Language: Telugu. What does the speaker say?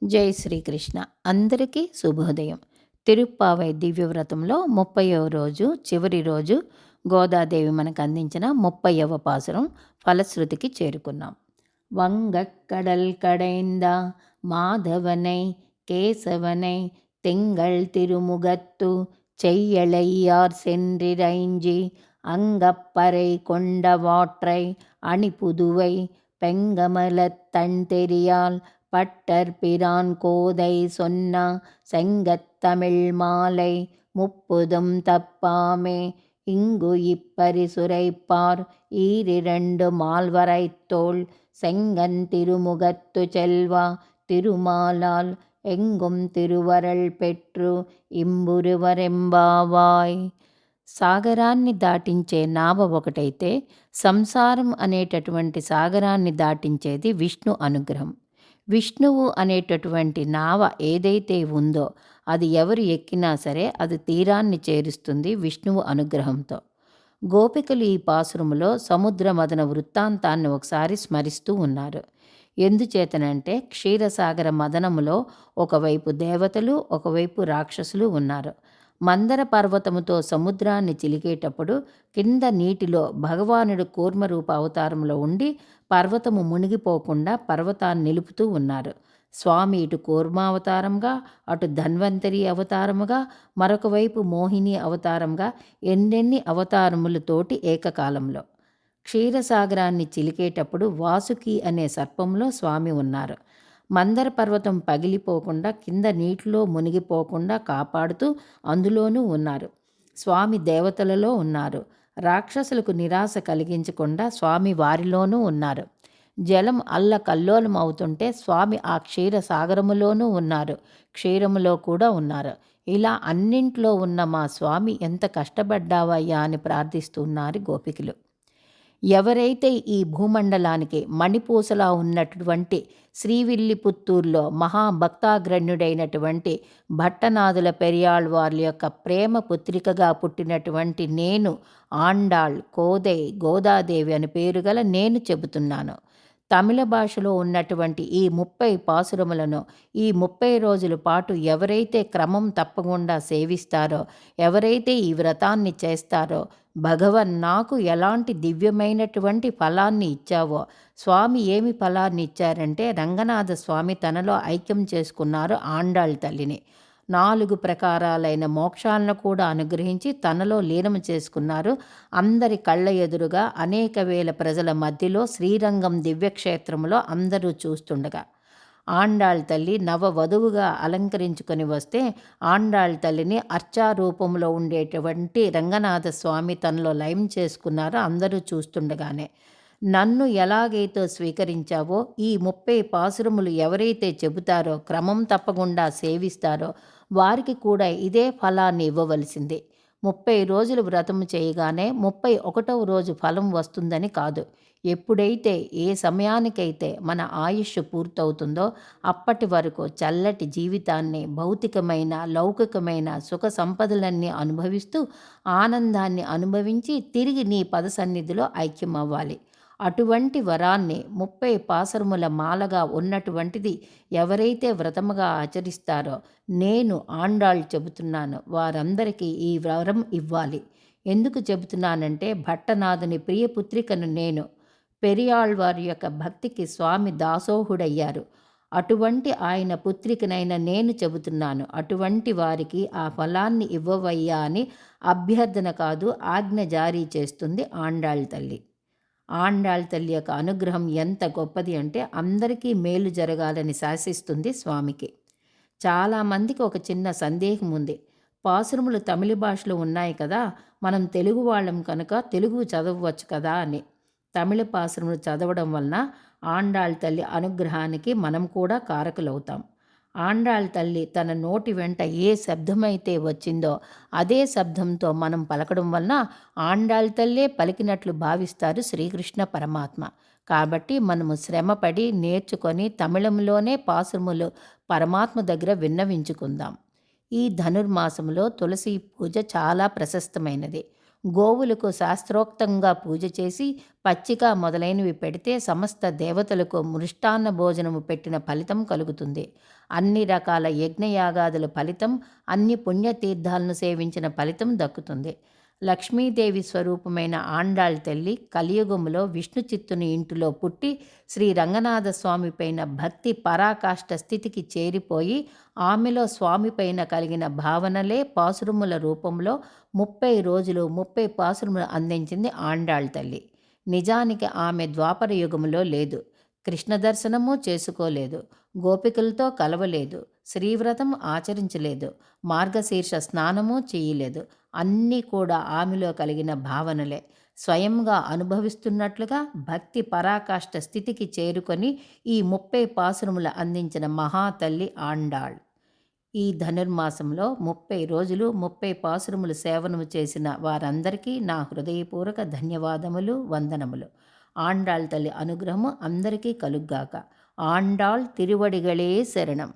జై శ్రీకృష్ణ. అందరికీ శుభోదయం. తిరుప్పావై దివ్యవ్రతంలో 30వ రోజు చివరి రోజు గోదాదేవి మనకు అందించిన 30వ పాసురం ఫలశ్రుతికి చేరుకున్నాం. వంగక్కడల్ కడైంద మాధవనై కేశవనై திங்கள் திருமுகத்து செய்யளையார் சென்றிரைஞ்சி அங்கப்பறை கொண்டவாற்றை அணிபுதுவை பெங்கமலத் தன் தெரியால் பட்டர் பிரான் கோதை சொன்னா செங்கத்தமிழ் மாலை முப்புதும் தப்பாமே இங்கு இப்பரிசுரைப்பார் ஈரிரண்டு மால்வரைத்தோள் செங்கன் திருமுகத்து செல்வா திருமாலால் ఎంగుం తిరువరల్ పెట్రు ఇంబురువరెంబావాయ్. సాగరాన్ని దాటించే నావ ఒకటైతే సంసారం అనేటటువంటి సాగరాన్ని దాటించేది విష్ణు అనుగ్రహం. విష్ణువు అనేటటువంటి నావ ఏదైతే ఉందో అది ఎవరు ఎక్కినా సరే అది తీరాన్ని చేరుస్తుంది విష్ణువు అనుగ్రహంతో. గోపికలు ఈ పాసురములో సముద్ర మదన వృత్తాంతాన్ని ఒకసారి స్మరిస్తూ ఉన్నారు. ఎందుచేతనంటే క్షీరసాగర మదనములో ఒకవైపు దేవతలు ఒకవైపు రాక్షసులు ఉన్నారు. మందర పర్వతముతో సముద్రాన్ని చిలికేటప్పుడు కింద నీటిలో భగవానుడు కూర్మరూప అవతారంలో ఉండి పర్వతము మునిగిపోకుండా పర్వతాన్ని నిలుపుతూ ఉన్నారు. స్వామి ఇటు కూర్మావతారంగా అటు ధన్వంతరి అవతారముగా మరొక వైపు మోహిని అవతారంగా ఎన్నెన్ని అవతారములతోటి ఏకకాలంలో. క్షీరసాగరాన్ని చిలికేటప్పుడు వాసుకి అనే సర్పంలో స్వామి ఉన్నారు. మందర పర్వతం పగిలిపోకుండా కింద నీటిలో మునిగిపోకుండా కాపాడుతూ అందులోనూ ఉన్నారు. స్వామి దేవతలలో ఉన్నారు. రాక్షసులకు నిరాశ కలిగించకుండా స్వామి వారిలోనూ ఉన్నారు. జలం అల్లకల్లోలం అవుతుంటే స్వామి ఆ క్షీరసాగరములోనూ ఉన్నారు, క్షీరములో కూడా ఉన్నారు. ఇలా అన్నింట్లో ఉన్న మా స్వామి ఎంత కష్టపడ్డావయ్యా అని ప్రార్థిస్తున్నారు గోపికలు. ఎవరైతే ఈ భూమండలానికి మణిపూసలా ఉన్నటువంటి శ్రీవిల్లిపుత్తూరులో మహాభక్తాగ్రణ్యుడైనటువంటి భట్టనాథుల పెరియాళ్వార్ల యొక్క ప్రేమ పుత్రికగా పుట్టినటువంటి నేను ఆండాళ్ కోదై గోదాదేవి అని పేరు గల నేను చెబుతున్నాను. తమిళ భాషలో ఉన్నటువంటి ఈ 30 పాసురములను ఈ 30 రోజుల పాటు ఎవరైతే క్రమం తప్పకుండా సేవిస్తారో, ఎవరైతే ఈ వ్రతాన్ని చేస్తారో, భగవన్ నాకు ఎలాంటి దివ్యమైనటువంటి ఫలాన్ని ఇచ్చావో, స్వామి ఏమి ఫలాన్ని ఇచ్చారంటే రంగనాథ స్వామి తనలో ఐక్యం చేసుకున్నారు ఆండాళ్ తల్లిని. 4 ప్రకారాలైన మోక్షాలను కూడా అనుగ్రహించి తనలో లీనం చేసుకున్నారు. అందరి కళ్ళ ఎదురుగా అనేక వేల ప్రజల మధ్యలో శ్రీరంగం దివ్యక్షేత్రంలో అందరూ చూస్తుండగా ఆండాళ్ తల్లి నవవధువుగా అలంకరించుకొని వస్తే ఆండాళ్ తల్లిని అర్చారూపంలో ఉండేటువంటి రంగనాథ స్వామి తనలో లయం చేసుకున్నారో అందరూ చూస్తుండగానే. నన్ను ఎలాగైతే స్వీకరించావో ఈ 30 పాసురములు ఎవరైతే చెబుతారో, క్రమం తప్పకుండా సేవిస్తారో వారికి కూడా ఇదే ఫలాన్ని ఇవ్వవలసింది. 30 రోజులు వ్రతము చేయగానే 31వ రోజు ఫలం వస్తుందని కాదు. ఎప్పుడైతే ఏ సమయానికైతే మన ఆయుష్ పూర్తవుతుందో అప్పటి వరకు చల్లటి జీవితాన్ని, భౌతికమైన లౌకికమైన సుఖ సంపదలన్నీ అనుభవిస్తూ ఆనందాన్ని అనుభవించి తిరిగి నీ పద సన్నిధిలో ఐక్యమవ్వాలి. అటువంటి వరాన్ని 30 పాసరముల మాలగా ఉన్నటువంటిది ఎవరైతే వ్రతముగా ఆచరిస్తారో నేను ఆండాళ్ చెబుతున్నాను వారందరికీ ఈ వరం ఇవ్వాలి. ఎందుకు చెబుతున్నానంటే భట్టనాథుని ప్రియపుత్రికను నేను. పెరియాళ్వారి యొక్క భక్తికి స్వామి దాసోహుడయ్యారు. అటువంటి ఆయన పుత్రికనైన నేను చెబుతున్నాను. అటువంటి వారికి ఆ ఫలాన్ని ఇవ్వవయ్యా అని అభ్యర్థన కాదు, ఆజ్ఞ జారీ చేస్తుంది ఆండాళ్ తల్లి. ఆండాళ్ తల్లి యొక్క అనుగ్రహం ఎంత గొప్పది అంటే అందరికీ మేలు జరగాలని శాసిస్తుంది స్వామికి. చాలామందికి ఒక చిన్న సందేహం ఉంది. పాసురములు తమిళ భాషలో ఉన్నాయి కదా, మనం తెలుగు వాళ్ళం కనుక తెలుగు చదవచ్చు కదా అని. తమిళ పాసురములు చదవడం వలన ఆండాళ్ తల్లి అనుగ్రహానికి మనం కూడా కారకులవుతాం. ఆండాళ్ తల్లి తన నోటి వెంట ఏ శబ్దమైతే వచ్చిందో అదే శబ్దంతో మనం పలకడం వలన ఆండాళ్ తల్లే పలికినట్లు భావిస్తారు శ్రీకృష్ణ పరమాత్మ. కాబట్టి మనము శ్రమపడి నేర్చుకొని తమిళంలోనే పాసురములు పరమాత్మ దగ్గర విన్నవించుకుందాం. ఈ ధనుర్మాసంలో తులసి పూజ చాలా ప్రశస్తమైనది. గోవులకు శాస్త్రోక్తంగా పూజ చేసి పచ్చిక మొదలైనవి పెడితే సమస్త దేవతలకు మృష్టాన్న భోజనము పెట్టిన ఫలితం కలుగుతుంది. అన్ని రకాల యజ్ఞయాగాదుల ఫలితం, అన్ని పుణ్యతీర్థాలను సేవించిన ఫలితం దక్కుతుంది. లక్ష్మీదేవి స్వరూపమైన ఆండాళ్ తల్లి కలియుగములో విష్ణు చిత్తుని ఇంటిలో పుట్టి శ్రీ రంగనాథ స్వామిపైన భక్తి పరాకాష్ఠ స్థితికి చేరిపోయి ఆమెలో స్వామిపైన కలిగిన భావనలే పాసురముల రూపంలో 30 రోజులు 30 పాసురములు అందించింది ఆండాళ్ తల్లి. నిజానికి ఆమె ద్వాపర యుగములో లేదు. కృష్ణ దర్శనము చేసుకోలేదు, గోపికలతో కలవలేదు, శ్రీవ్రతం ఆచరించలేదు, మార్గశీర్ష స్నానము చేయలేదు. అన్నీ కూడా ఆమెలో కలిగిన భావనలే. స్వయంగా అనుభవిస్తున్నట్లుగా భక్తి పరాకాష్ఠ స్థితికి చేరుకొని ఈ 30 పాసురములు అందించిన మహాతల్లి ఆండాళ్. ఈ ధనుర్మాసంలో 30 రోజులు 30 పాసురములు సేవనము చేసిన వారందరికీ నా హృదయపూర్వక ధన్యవాదములు, వందనములు. ఆండాళ్ తల్లి అనుగ్రహము అందరికీ కలుగ్గాక. ఆండాళ్ తిరువడిగళే శరణం.